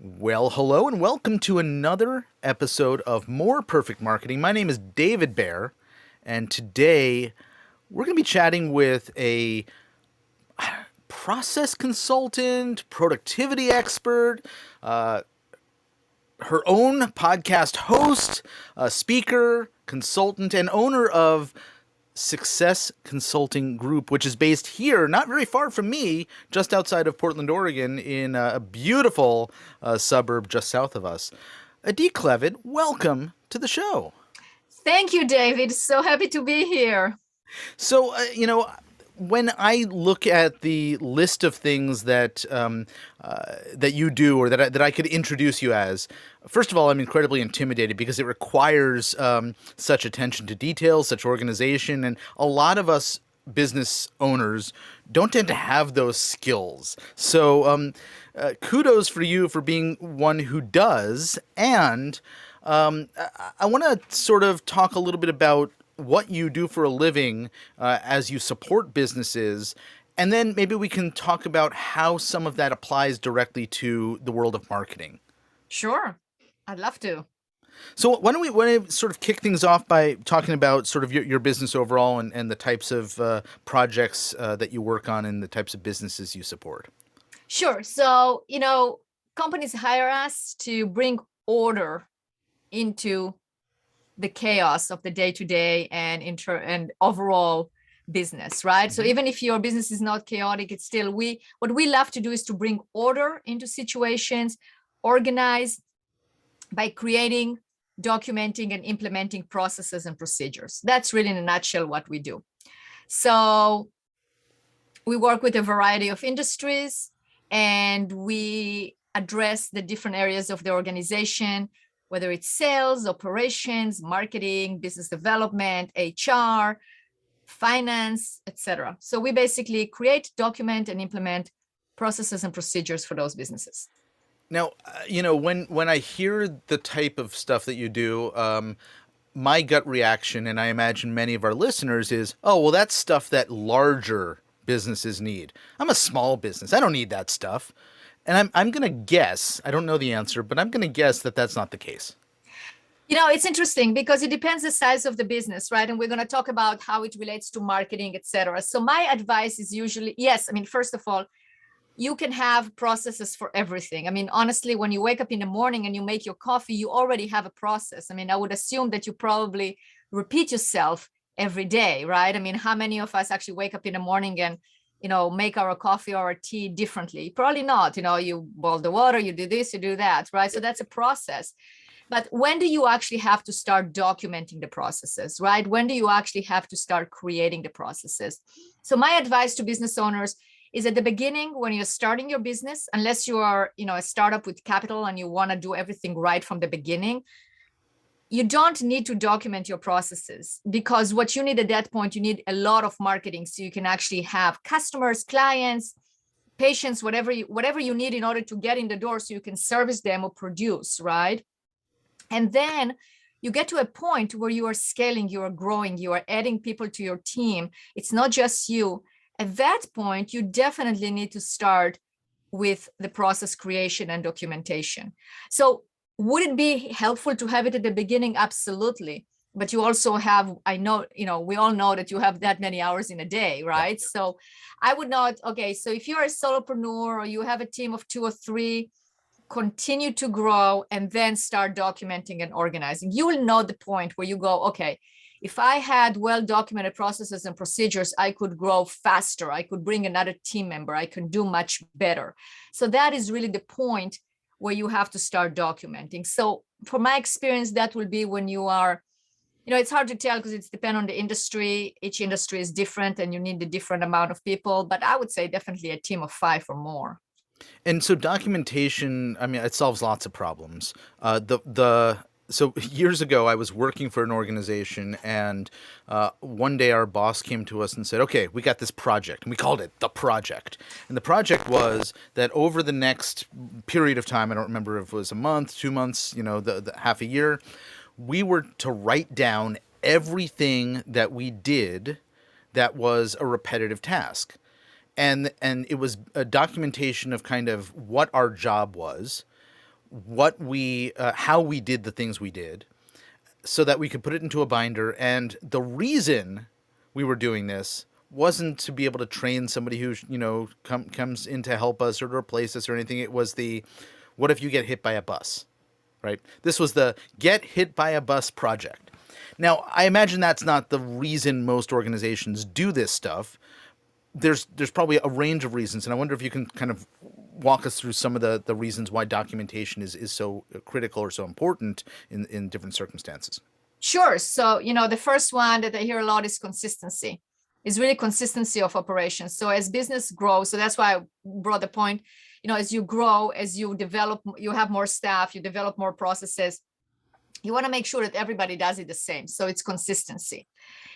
Well, hello and welcome to another episode of More Perfect Marketing. My name is David Baer, and today we're going to be chatting with a process consultant, productivity expert, her own podcast host, speaker, consultant, and owner of Success Consulting Group, which is based here, not very far from me, just outside of Portland, Oregon, in a beautiful suburb just south of us. Adi Klevit, welcome to the show. Thank you, David. So happy to be here. So, when I look at the list of things that you do, or that I could introduce you as, first of all, I'm incredibly intimidated because it requires such attention to detail, such organization, and a lot of us business owners don't tend to have those skills. So, kudos for you for being one who does, and I want to sort of talk a little bit about what you do for a living as you support businesses. And then maybe we can talk about how some of that applies directly to the world of marketing. Sure. I'd love to. So why don't we sort of kick things off by talking about sort of your business overall and the types of projects that you work on and the types of businesses you support? Sure. So, companies hire us to bring order into the chaos of the day-to-day and overall business, right? So even if your business is not chaotic, it's still what we love to do is to bring order into situations, organize by creating, documenting, and implementing processes and procedures. That's really in a nutshell what we do. So we work with a variety of industries and we address the different areas of the organization, whether it's sales, operations, marketing, business development, HR, finance, etc. So we basically create, document, and implement processes and procedures for those businesses. Now, when I hear the type of stuff that you do, my gut reaction, and I imagine many of our listeners, is, oh, well, that's stuff that larger businesses need. I'm a small business. I don't need that stuff. And I'm going to guess, I don't know the answer, but I'm going to guess that that's not the case. It's interesting because it depends the size of the business, right? And we're going to talk about how it relates to marketing, etc. So my advice is usually, yes, first of all, you can have processes for everything. Honestly, when you wake up in the morning and you make your coffee, you already have a process. I would assume that you probably repeat yourself every day, right? How many of us actually wake up in the morning and make our coffee or our tea differently? Probably not. You boil the water, you do this, you do that, right? So that's a process. But when do you actually have to start documenting the processes, right? When do you actually have to start creating the processes? So my advice to business owners is at the beginning, when you're starting your business, unless you are, a startup with capital and you want to do everything right from the beginning, you don't need to document your processes, because what you need at that point, you need a lot of marketing so you can actually have customers, clients, patients, whatever you need in order to get in the door so you can service them or produce, right? And then you get to a point where you are scaling, you are growing, you are adding people to your team. It's not just you. At that point, you definitely need to start with the process creation and documentation. So would it be helpful to have it at the beginning? Absolutely. But you also have, I know, we all know that you have that many hours in a day, right? Yeah. So I would not, okay, so if you're a solopreneur or you have a team of 2 or 3, continue to grow and then start documenting and organizing. You will know the point where you go, okay, if I had well-documented processes and procedures, I could grow faster. I could bring another team member. I can do much better. So that is really the point where you have to start documenting. So from my experience, that will be when you are, it's hard to tell because it's depend on the industry. Each industry is different and you need a different amount of people, but I would say definitely a team of 5 or more. And so documentation, it solves lots of problems. So years ago, I was working for an organization, and one day our boss came to us and said, "Okay, we got this project," and we called it the project. And the project was that over the next period of time, I don't remember if it was a month, 2 months, the half a year, we were to write down everything that we did that was a repetitive task. And it was a documentation of kind of what our job was, how we did the things we did, so that we could put it into a binder. And the reason we were doing this wasn't to be able to train somebody who comes in to help us or to replace us or anything. It was the, what if you get hit by a bus, right? This was the get hit by a bus project. Now, I imagine that's not the reason most organizations do this stuff. There's probably a range of reasons, and I wonder if you can kind of walk us through some of the reasons why documentation is so critical or so important in different circumstances. Sure. So, the first one that I hear a lot is consistency. Is really consistency of operations. So as business grows, so that's why I brought the point, as you grow, as you develop, you have more staff, you develop more processes, you want to make sure that everybody does it the same. So it's consistency.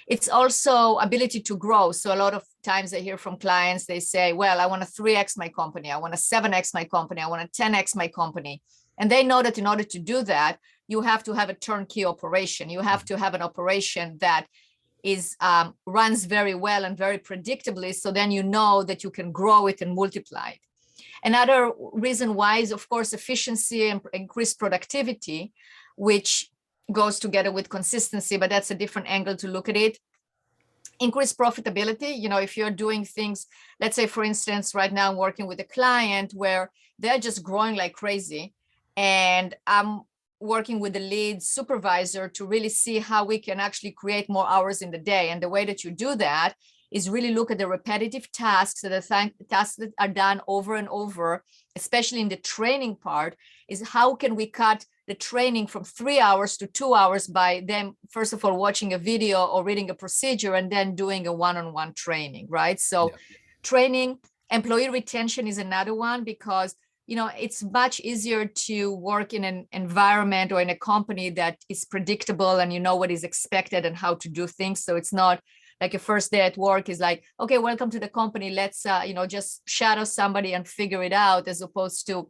It's also ability to grow. So a lot of times I hear from clients, they say, well, I want to 3x my company. I want to 7x my company. I want to 10x my company. And they know that in order to do that, you have to have a turnkey operation. You have to have an operation that runs very well and very predictably. So then you know that you can grow it and multiply it. Another reason why is, of course, efficiency and increased productivity, which goes together with consistency, but that's a different angle to look at it. Increased profitability. If you're doing things, let's say, for instance, right now I'm working with a client where they're just growing like crazy, and I'm working with the lead supervisor to really see how we can actually create more hours in the day. And the way that you do that is really look at the repetitive tasks, the tasks that are done over and over, especially in the training part, is how can we cut the training from 3 hours to 2 hours by them, first of all, watching a video or reading a procedure and then doing a one-on-one training, right? So training, employee retention is another one, because it's much easier to work in an environment or in a company that is predictable and you know what is expected and how to do things. So it's not like a first day at work is like, okay, welcome to the company. Let's, just shadow somebody and figure it out, as opposed to,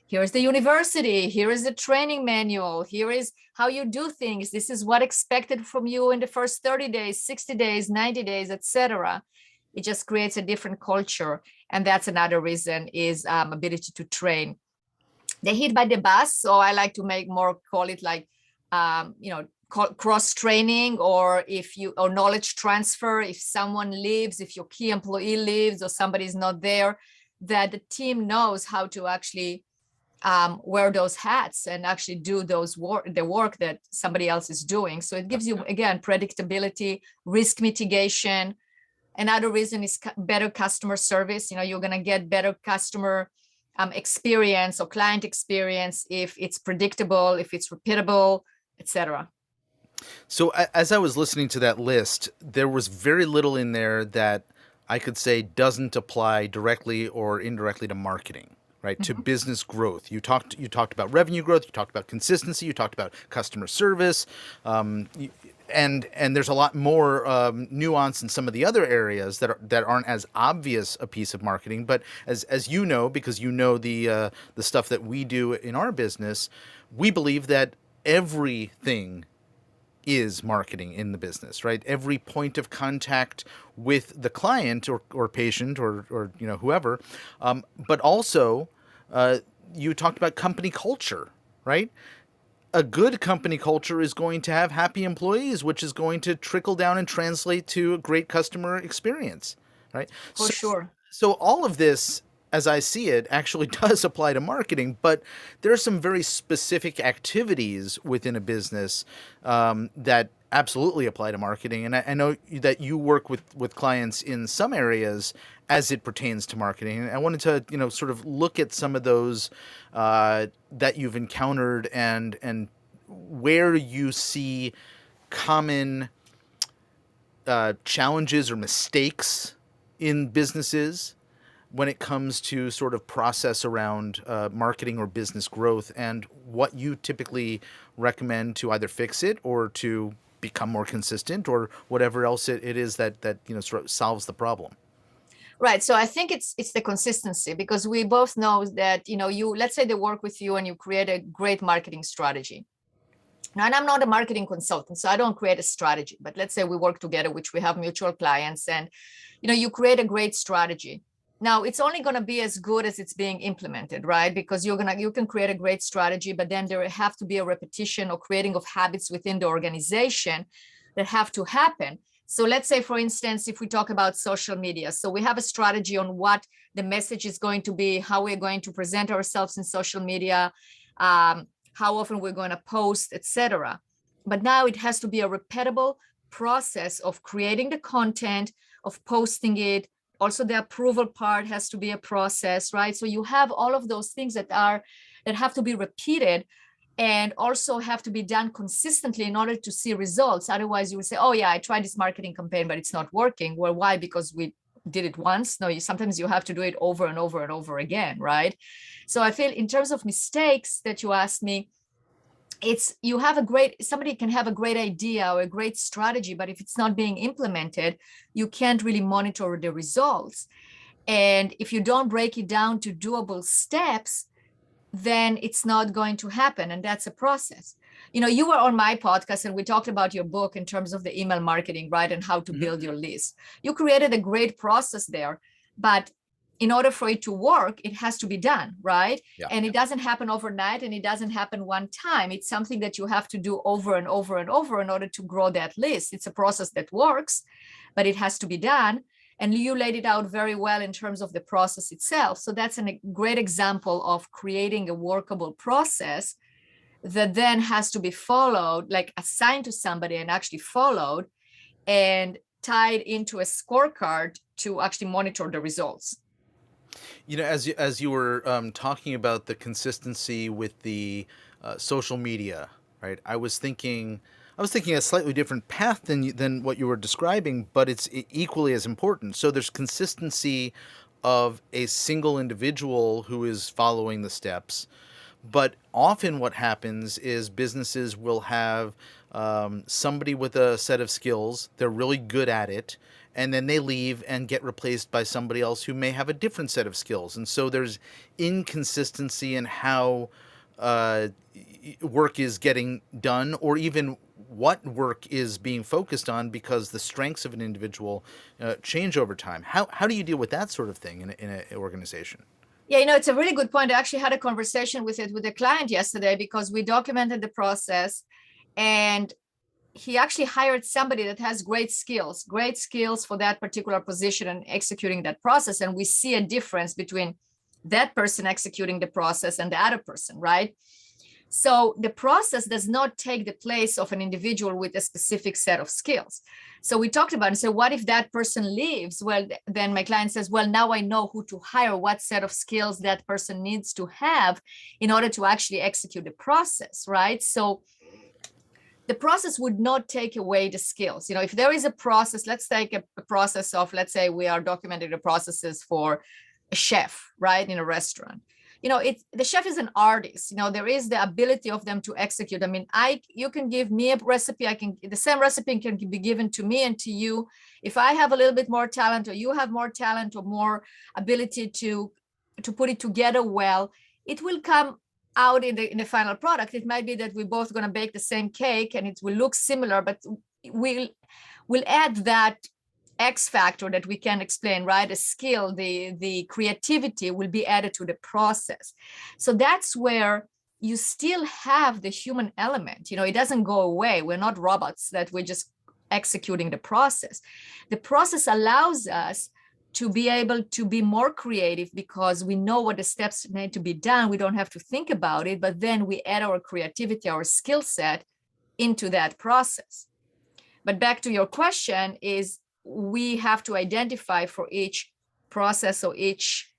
here's the university, here is the training manual, here is how you do things. This is what expected from you in the first 30 days, 60 days, 90 days, etc. It just creates a different culture. And that's another reason is ability to train. They hit by the bus. So I like to call it like, cross training, or knowledge transfer. If someone leaves, if your key employee leaves or somebody is not there, that the team knows how to actually wear those hats and actually do the work that somebody else is doing. So it gives you, again, predictability, risk mitigation. Another reason is better customer service. You're going to get better customer experience or client experience if it's predictable, if it's repeatable, etc. So as I was listening to that list, there was very little in there that I could say doesn't apply directly or indirectly to marketing, right? Mm-hmm. To business growth. You talked about revenue growth. You talked about consistency. You talked about customer service. And there's a lot more nuance in some of the other areas that aren't as obvious a piece of marketing. But as you know, because you know the stuff that we do in our business, we believe that everything is marketing in the business, right? Every point of contact with the client or patient or whoever, but also you talked about company culture, right? A good company culture is going to have happy employees, which is going to trickle down and translate to a great customer experience, right? For sure. So all of this, as I see it, actually does apply to marketing, but there are some very specific activities within a business that absolutely apply to marketing. And I know that you work with clients in some areas as it pertains to marketing. And I wanted to, sort of look at some of those that you've encountered and where you see common challenges or mistakes in businesses when it comes to sort of process around marketing or business growth, and what you typically recommend to either fix it or to become more consistent, or whatever else it is that sort of solves the problem. Right. So I think it's the consistency, because we both know that, let's say they work with you and you create a great marketing strategy. Now, and I'm not a marketing consultant, so I don't create a strategy, but let's say we work together, which we have mutual clients, and, you create a great strategy. Now it's only going to be as good as it's being implemented, right? Because you can create a great strategy, but then there have to be a repetition or creating of habits within the organization that have to happen. So let's say, for instance, if we talk about social media, so we have a strategy on what the message is going to be, how we're going to present ourselves in social media, how often we're going to post, etc. But now it has to be a repeatable process of creating the content, of posting it. Also, the approval part has to be a process, right? So you have all of those things that have to be repeated and also have to be done consistently in order to see results. Otherwise, you will say, oh yeah, I tried this marketing campaign, but it's not working. Well, why? Because we did it once. No, sometimes you have to do it over and over and over again, right? So I feel in terms of mistakes that you asked me, it's somebody can have a great idea or a great strategy, but if it's not being implemented, you can't really monitor the results. And if you don't break it down to doable steps, then it's not going to happen. And that's a process. You were on my podcast and we talked about your book in terms of the email marketing, right? And how to build your list. You created a great process there, but in order for it to work, it has to be done, right? Yeah. And it doesn't happen overnight and it doesn't happen one time. It's something that you have to do over and over and over in order to grow that list. It's a process that works, but it has to be done. And you laid it out very well in terms of the process itself. So that's a great example of creating a workable process that then has to be followed, like assigned to somebody and actually followed and tied into a scorecard to actually monitor the results. As you were talking about the consistency with the social media, right? I was thinking a slightly different path than what you were describing, but it's equally as important. So there's consistency of a single individual who is following the steps, but often what happens is businesses will have somebody with a set of skills. They're really good at it. And then they leave and get replaced by somebody else who may have a different set of skills. And so there's inconsistency in how work is getting done, or even what work is being focused on, because the strengths of an individual change over time. How do you deal with that sort of thing in an organization? Yeah, it's a really good point. I actually had a conversation with a client yesterday because we documented the process and he actually hired somebody that has great skills for that particular position and executing that process. And we see a difference between that person executing the process and the other person, right? So the process does not take the place of an individual with a specific set of skills. So we talked about it. So what if that person leaves? Well, then my client says, well, now I know who to hire, what set of skills that person needs to have in order to actually execute the process, right? So the process would not take away the skills. If there is a process, let's take a process of, let's say we are documenting the processes for a chef, right, in a restaurant. The chef is an artist. There is the ability of them to execute. I mean, you can give me a recipe. The same recipe can be given to me and to you. If I have a little bit more talent, or you have more talent or more ability to put it together well, it will come out in the final product. It might be that we're both going to bake the same cake and it will look similar, but we'll add that X factor that we can explain, right? The skill, the creativity will be added to the process. So that's where you still have the human element. It doesn't go away. We're not robots that we're just executing the process. The process allows us to be able to be more creative because we know what the steps need to be done. We don't have to think about it, but then we add our creativity, our skill set into that process. But back to your question is, we have to identify for each process or each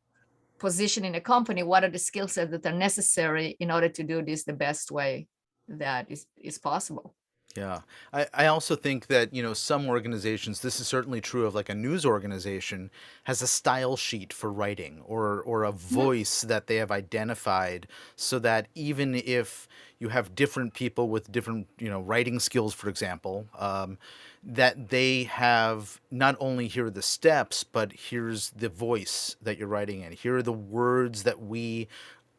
position in a company, what are the skill sets that are necessary in order to do this the best way that is possible. Yeah. I also think that, some organizations, this is certainly true of like a news organization, has a style sheet for writing, or a voice that they have identified, so that even if you have different people with different, writing skills, for example, that they have not only here are the steps, but here's the voice that you're writing in. Here are the words that we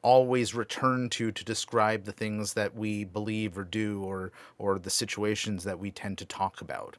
always return to describe the things that we believe or do, or the situations that we tend to talk about.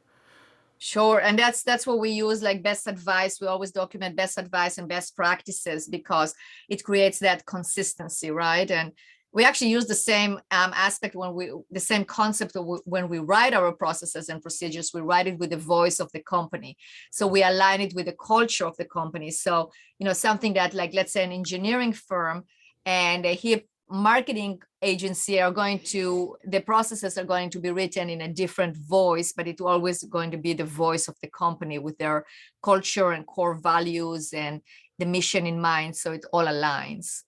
Sure. And that's what we use, like best advice. We always document best advice and best practices because it creates that consistency, right? And we actually use the same aspect the same concept when we write our processes and procedures. We write it with the voice of the company. So we align it with the culture of the company. So, something that, like, let's say an engineering firm and a marketing agency the processes are going to be written in a different voice, but it's always going to be the voice of the company with their culture and core values and the mission in mind. So it all aligns.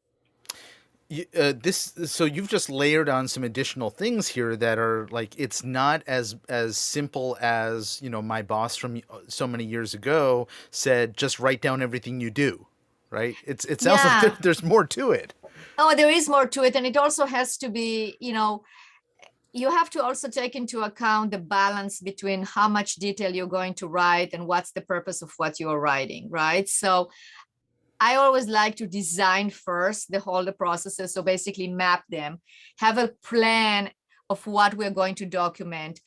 So you've just layered on some additional things here that are like, it's not as simple as, my boss from so many years ago said, just write down everything you do, right? It sounds like Yeah. there's more to it. Oh, there is more to it. And it also has to be, you have to also take into account the balance between how much detail you're going to write and what's the purpose of what you're writing, right? So I always like to design first the processes. So basically map them, have a plan of what we're going to document.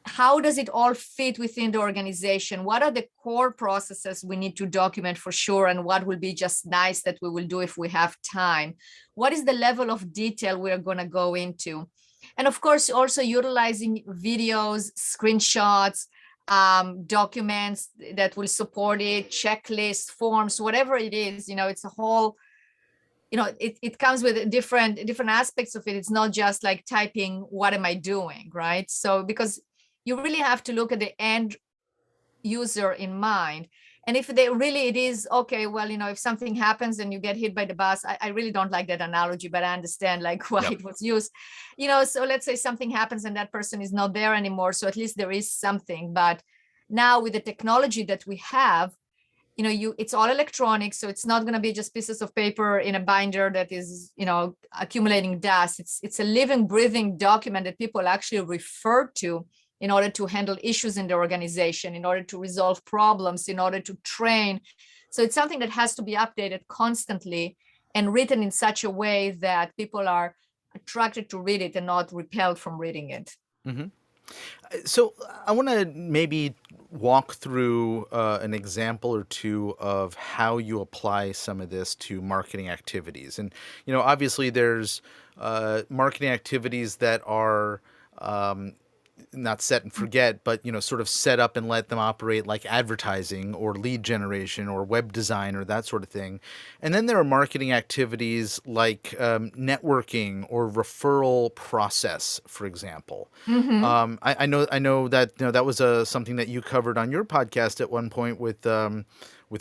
How does it all fit within the organization? What are the core processes we need to document for sure? And what will be just nice that we will do if we have time? What is the level of detail we're going to go into? And of course, also utilizing videos, screenshots, documents that will support it, checklists, forms, whatever it is. It's a whole, it comes with different aspects of it. It's not just like typing, what am I doing, right? So because you really have to look at the end user in mind. And if it is okay, well, if something happens and you get hit by the bus, I really don't like that analogy, but I understand like why Yep. it was used. So let's say something happens and that person is not there anymore, so at least there is something. But now with the technology that we have, it's all electronic, so it's not going to be just pieces of paper in a binder that is accumulating dust. It's a living, breathing document that people actually refer to in order to handle issues in the organization, in order to resolve problems, in order to train. So it's something that has to be updated constantly and written in such a way that people are attracted to read it and not repelled from reading it. Mm-hmm. So I want to maybe walk through an example or two of how you apply some of this to marketing activities. And, obviously there's marketing activities that are not set and forget, but sort of set up and let them operate like advertising or lead generation or web design or that sort of thing. And then there are marketing activities like networking or referral process, for example. Mm-hmm. I know that that was something that you covered on your podcast at one point with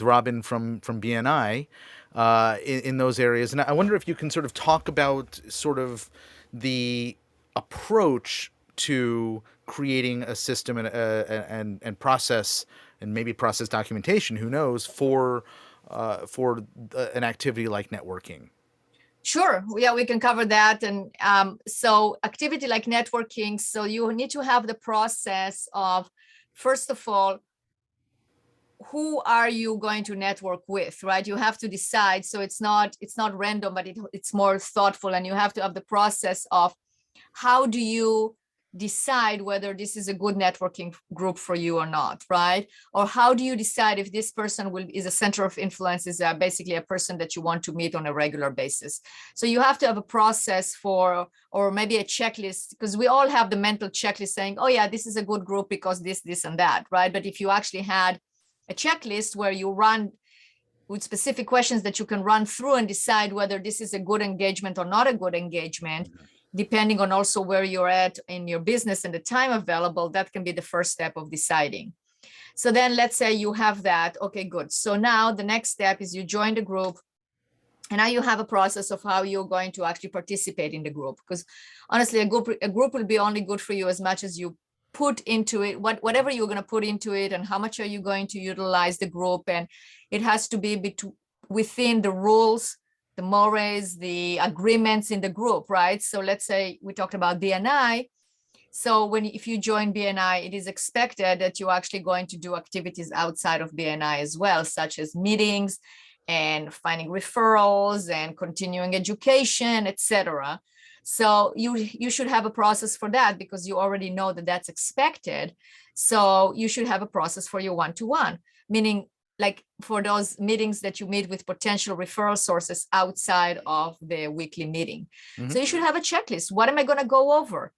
Robin from BNI in those areas. And I wonder if you can sort of talk about sort of the approach to creating a system and process, and maybe process documentation, who knows, for an activity like networking. Sure. Yeah, we can cover that. And so activity like networking, so you need to have the process of, first of all, who are you going to network with, right? You have to decide. So it's not random, but it's more thoughtful. And you have to have the process of, how do you decide whether this is a good networking group for you or not, right? Or how do you decide if this person is a center of influence, is basically a person that you want to meet on a regular basis? So you have to have a process or maybe a checklist, because we all have the mental checklist saying, oh yeah, this is a good group because this and that, right? But if you actually had a checklist where you run with specific questions that you can run through and decide whether this is a good engagement or not a good engagement, depending on also where you're at in your business and the time available, that can be the first step of deciding. So then let's say you have that. Okay, good. So now the next step is you join the group. And now you have a process of how you're going to actually participate in the group. Because honestly, a group will be only good for you as much as you put into it, whatever you're going to put into it, and how much are you going to utilize the group. And it has to be within the rules, the mores, the agreements in the group, right? So let's say we talked about BNI. So if you join BNI, it is expected that you're actually going to do activities outside of BNI as well, such as meetings and finding referrals and continuing education, etc. So you should have a process for that because you already know that that's expected. So you should have a process for your one-to-one, meaning like for those meetings that you meet with potential referral sources outside of the weekly meeting. Mm-hmm. So you should have a checklist. What am I going to go over?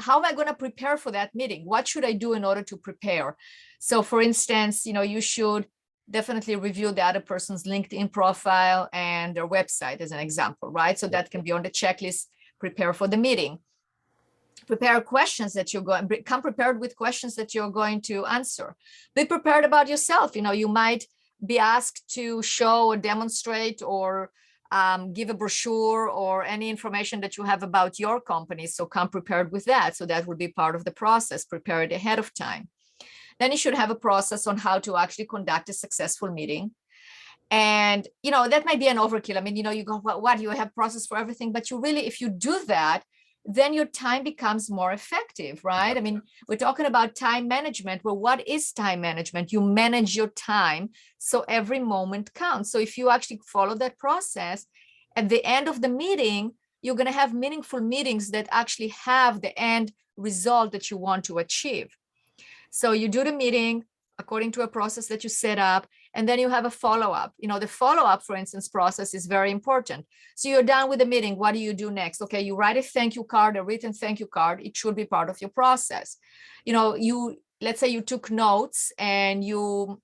How am I going to prepare for that meeting? What should I do in order to prepare? So for instance, you should definitely review the other person's LinkedIn profile and their website as an example, right? So that can be on the checklist. Prepare for the meeting. Prepare questions that you're going, come prepared with questions that you're going to answer. Be prepared about yourself. You might be asked to show or demonstrate or give a brochure or any information that you have about your company. So come prepared with that. So that would be part of the process. Prepare it ahead of time. Then you should have a process on how to actually conduct a successful meeting. And, that might be an overkill. I mean, you go, what, you have process for everything, but you really, if you do that, then your time becomes more effective, right? I mean, we're talking about time management. Well, what is time management? You manage your time so every moment counts. So if you actually follow that process, at the end of the meeting, you're going to have meaningful meetings that actually have the end result that you want to achieve. So you do the meeting according to a process that you set up, and then you have a follow-up. The follow-up, for instance, process is very important. So you're done with the meeting. What do you do next? Okay, you write a thank you card, a written thank you card. It should be part of your process. Let's say you took notes and you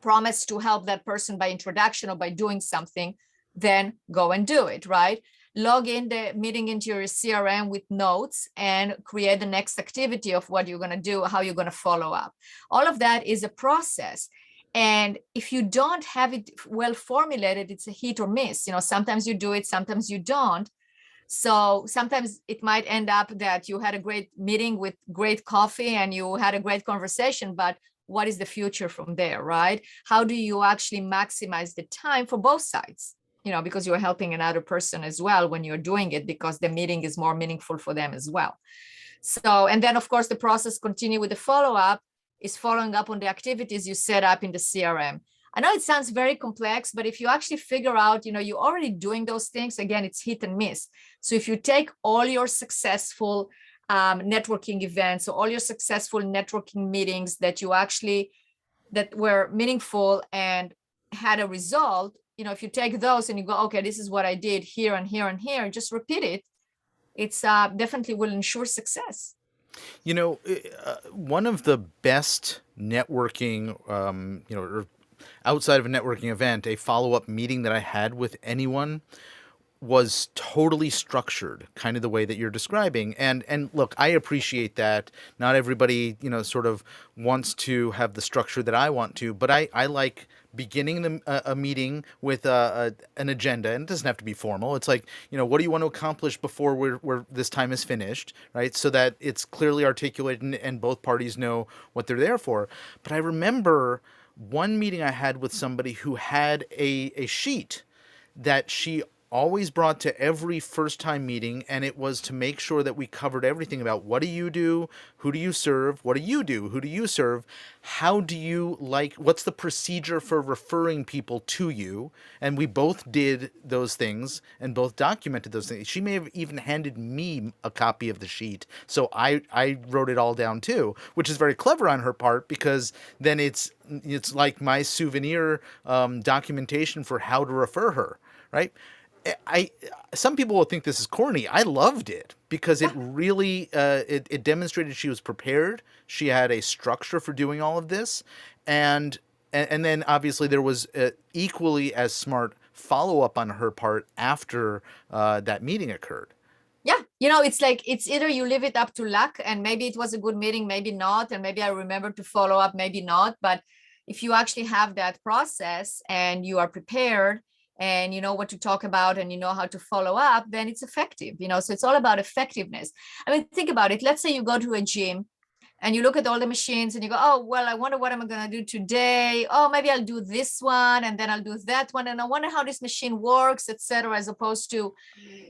promised to help that person by introduction or by doing something, then go and do it, right? Log in the meeting into your CRM with notes and create the next activity of what you're going to do, how you're going to follow up. All of that is a process. And if you don't have it well formulated, it's a hit or miss. Sometimes you do it, sometimes you don't. So sometimes it might end up that you had a great meeting with great coffee and you had a great conversation, but what is the future from there, right? How do you actually maximize the time for both sides? Because you're helping another person as well when you're doing it, because the meeting is more meaningful for them as well. So, and then of course the process continue with the follow-up is following up on the activities you set up in the CRM. I know it sounds very complex, but if you actually figure out, you're already doing those things, again, it's hit and miss. So if you take all your successful networking events or all your successful networking meetings that were meaningful and had a result, if you take those and you go, okay, this is what I did here and here and here, just repeat it. It's definitely will ensure success. One of the best networking, or outside of a networking event, a follow-up meeting that I had with anyone was totally structured, kind of the way that you're describing. And look, I appreciate that. Not everybody, sort of wants to have the structure that I want to, but I like beginning a meeting with an agenda, and it doesn't have to be formal. It's like, what do you want to accomplish before we're this time is finished, right? So that it's clearly articulated and both parties know what they're there for. But I remember one meeting I had with somebody who had a sheet that she always brought to every first time meeting, and it was to make sure that we covered everything about what do you do, who do you serve, what do you do, who do you serve, how do you like, what's the procedure for referring people to you. And we both did those things and both documented those things. She may have even handed me a copy of the sheet, so I wrote it all down too, which is very clever on her part, because then it's like my souvenir documentation for how to refer her, right? Some people will think this is corny. I loved it because it really it demonstrated she was prepared. She had a structure for doing all of this, and then obviously there was equally as smart follow up on her part after that meeting occurred. Yeah, it's like it's either you leave it up to luck, and maybe it was a good meeting, maybe not, and maybe I remember to follow up, maybe not. But if you actually have that process and you are prepared and you know what to talk about and you know how to follow up, then it's effective. So it's all about effectiveness. I mean, think about it. Let's say you go to a gym and you look at all the machines and you go, oh, well, I wonder what I'm going to do today. Oh, maybe I'll do this one and then I'll do that one. And I wonder how this machine works, etc., as opposed to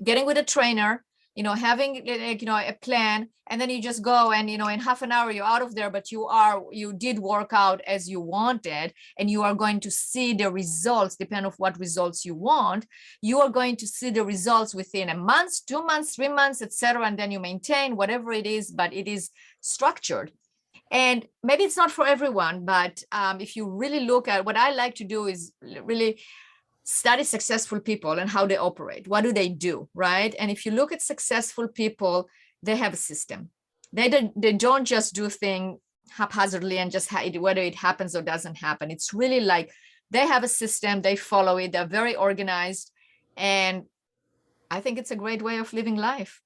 getting with a trainer, having like, a plan, and then you just go and, in half an hour you're out of there, but you did work out as you wanted, and you are going to see the results, depending on what results you want. You are going to see the results within a month, 2 months, 3 months, etc. And then you maintain whatever it is, but it is structured. And maybe it's not for everyone, but if you really look at what I like to do is really study successful people and how they operate. What do they do, right? And if you look at successful people, they have a system. They don't just do things haphazardly and just whether it happens or doesn't happen. It's really like they have a system, they follow it, they're very organized. And I think it's a great way of living life.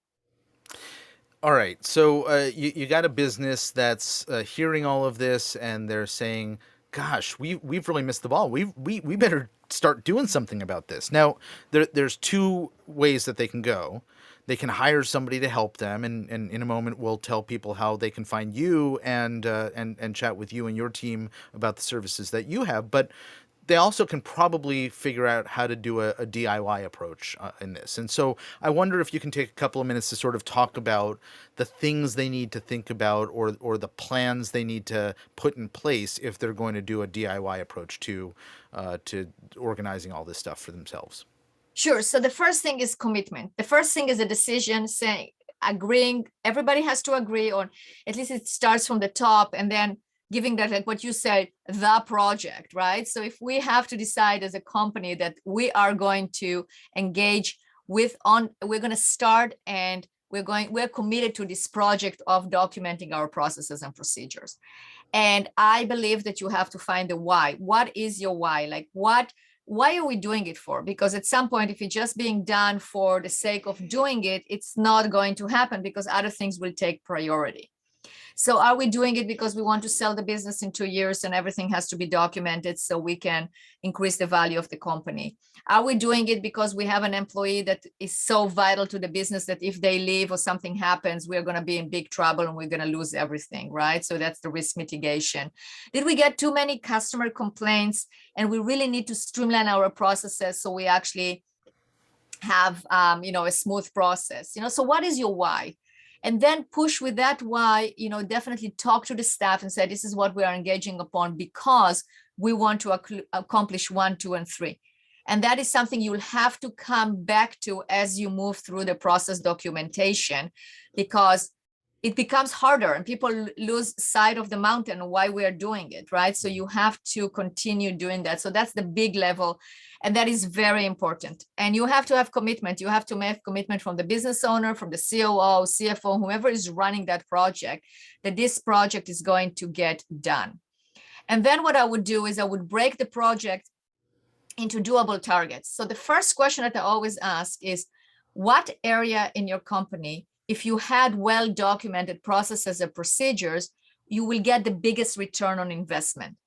All right. So you got a business that's hearing all of this, and they're saying, "Gosh, we've really missed the ball. We better start doing something about this." Now, there's two ways that they can go. They can hire somebody to help them, and in a moment we'll tell people how they can find you and chat with you and your team about the services that you have. But they also can probably figure out how to do a DIY approach in this. And so I wonder if you can take a couple of minutes to sort of talk about the things they need to think about, or the plans they need to put in place if they're going to do a DIY approach to organizing all this stuff for themselves. Sure. So the first thing is commitment. The first thing is a decision, saying, agreeing. Everybody has to agree on, at least it starts from the top, and then giving that, like what you said, the project, right? So if we have to decide as a company that we are going to engage we're going to start, and we're committed to this project of documenting our processes and procedures. And I believe that you have to find the why. What is your why? Like why are we doing it for? Because at some point, if it's just being done for the sake of doing it, it's not going to happen, because other things will take priority. So are we doing it because we want to sell the business in 2 years and everything has to be documented so we can increase the value of the company? Are we doing it because we have an employee that is so vital to the business that if they leave or something happens, we're going to be in big trouble and we're going to lose everything, right? So that's the risk mitigation. Did we get too many customer complaints and we really need to streamline our processes so we actually have a smooth process? So what is your why? And then push with that why, definitely talk to the staff and say, this is what we are engaging upon because we want to accomplish 1, 2, and 3. And that is something you'll have to come back to as you move through the process documentation, because it becomes harder and people lose sight of the mountain and why we are doing it, right? So you have to continue doing that. So that's the big level. And that is very important. And you have to have commitment. You have to make commitment from the business owner, from the COO, CFO, whoever is running that project, that this project is going to get done. And then what I would do is I would break the project into doable targets. So the first question that I always ask is, what area in your company, if you had well-documented processes and procedures, you will get the biggest return on investment?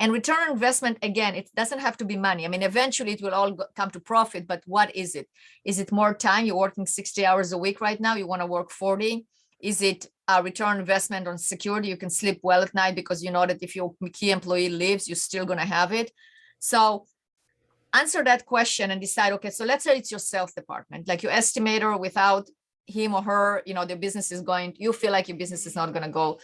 And return on investment, again, it doesn't have to be money. I mean, eventually it will all come to profit, but what is it? Is it more time? You're working 60 hours a week right now. You want to work 40. Is it a return on investment on security? You can sleep well at night because you know that if your key employee leaves, you're still going to have it. So answer that question and decide, okay, so let's say it's your sales department, like your estimator, without him or her, the business is you feel like your business is not going to go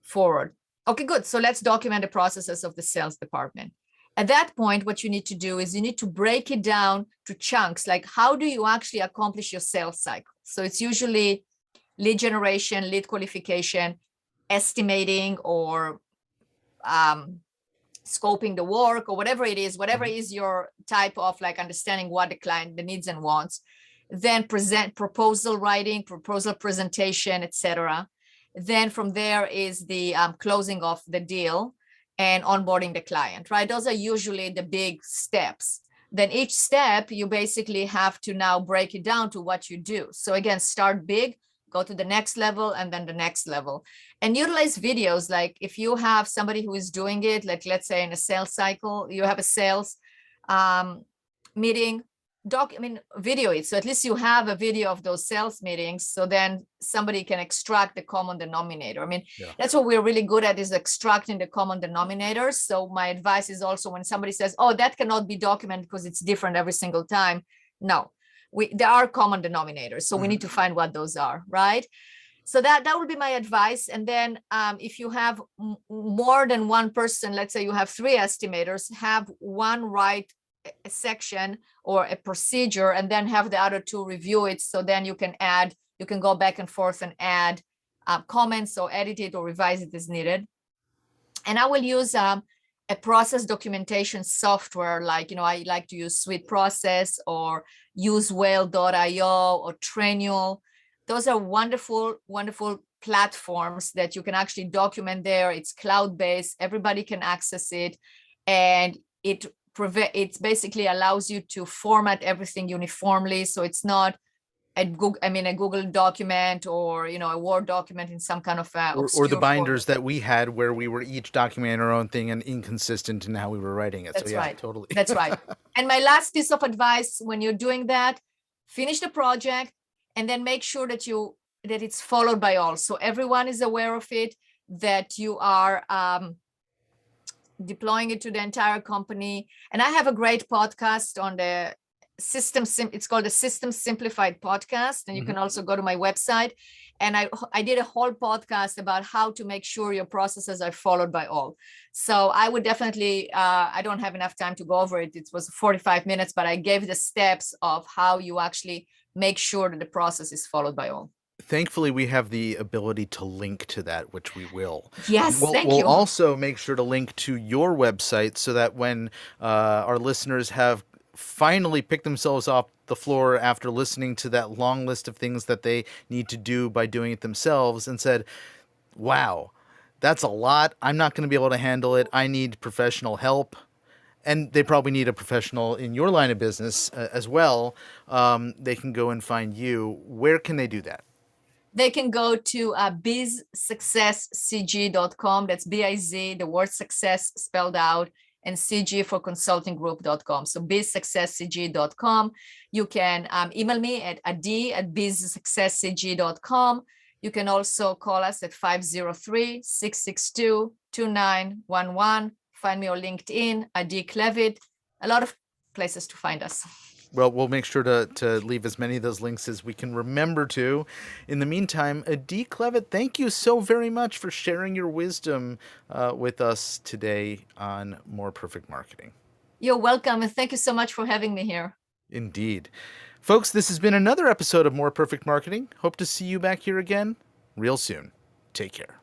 forward. Okay, good. So let's document the processes of the sales department. At that point, what you need to do is you need to break it down to chunks. Like, how do you actually accomplish your sales cycle? So it's usually lead generation, lead qualification, estimating, or scoping the work, or whatever it is, whatever is your type of like understanding what the client, the needs and wants. Then present proposal writing, proposal presentation, etc. Then from there is the closing of the deal and onboarding the client, right? Those are usually the big steps. Then each step, you basically have to now break it down to what you do. So again, start big, go to the next level, and then the next level. And utilize videos. Like if you have somebody who is doing it, like let's say in a sales cycle, you have a sales meeting, video it. So at least you have a video of those sales meetings. So then somebody can extract the common denominator. That's what we're really good at, is extracting the common denominators. So my advice is also, when somebody says, oh, that cannot be documented because it's different every single time. No, there are common denominators, so we need to find what those are, right? So that would be my advice. And then if you have more than one person, let's say you have 3 estimators, have one write a section or a procedure, and then have the other 2 review it. So then you can go back and forth and add comments or edit it or revise it as needed. And I will use a process documentation software, like, I like to use Sweet Process or use Whale.io or Trainual. Those are wonderful, wonderful platforms that you can actually document there. It's cloud-based, everybody can access it, and it basically allows you to format everything uniformly. So it's not a Google document or a Word document in some kind of or the obscure binders format. that we had where we were each documenting our own thing and inconsistent in how we were writing it. That's So yeah, right. totally. That's right. And my last piece of advice when you're doing that, finish the project and then make sure that it's followed by all. So everyone is aware of it, that you are deploying it to the entire company. And I have a great podcast on the it's called the System Simplified podcast. And you can also go to my website. And I did a whole podcast about how to make sure your processes are followed by all. So I would definitely, I don't have enough time to go over it. It was 45 minutes, but I gave the steps of how you actually make sure that the process is followed by all. Thankfully, we have the ability to link to that, which we will. Yes, thank We'll you. also make sure to link to your website so that when our listeners have finally picked themselves off the floor after listening to that long list of things that they need to do by doing it themselves and said, wow, that's a lot. I'm not going to be able to handle it. I need professional help. And they probably need a professional in your line of business as well. They can go and find you. Where can they do that? They can go to bizsuccesscg.com. That's B-I-Z, the word success spelled out, and CG for consultinggroup.com. So bizsuccesscg.com. You can email me at adi@bizsuccesscg.com. You can also call us at 503-662-2911. Find me on LinkedIn, Adi Klevit. A lot of places to find us. Well, we'll make sure to leave as many of those links as we can remember to. In the meantime, Adi Klevit, thank you so very much for sharing your wisdom with us today on More Perfect Marketing. You're welcome, and thank you so much for having me here. Indeed. Folks, this has been another episode of More Perfect Marketing. Hope to see you back here again real soon. Take care.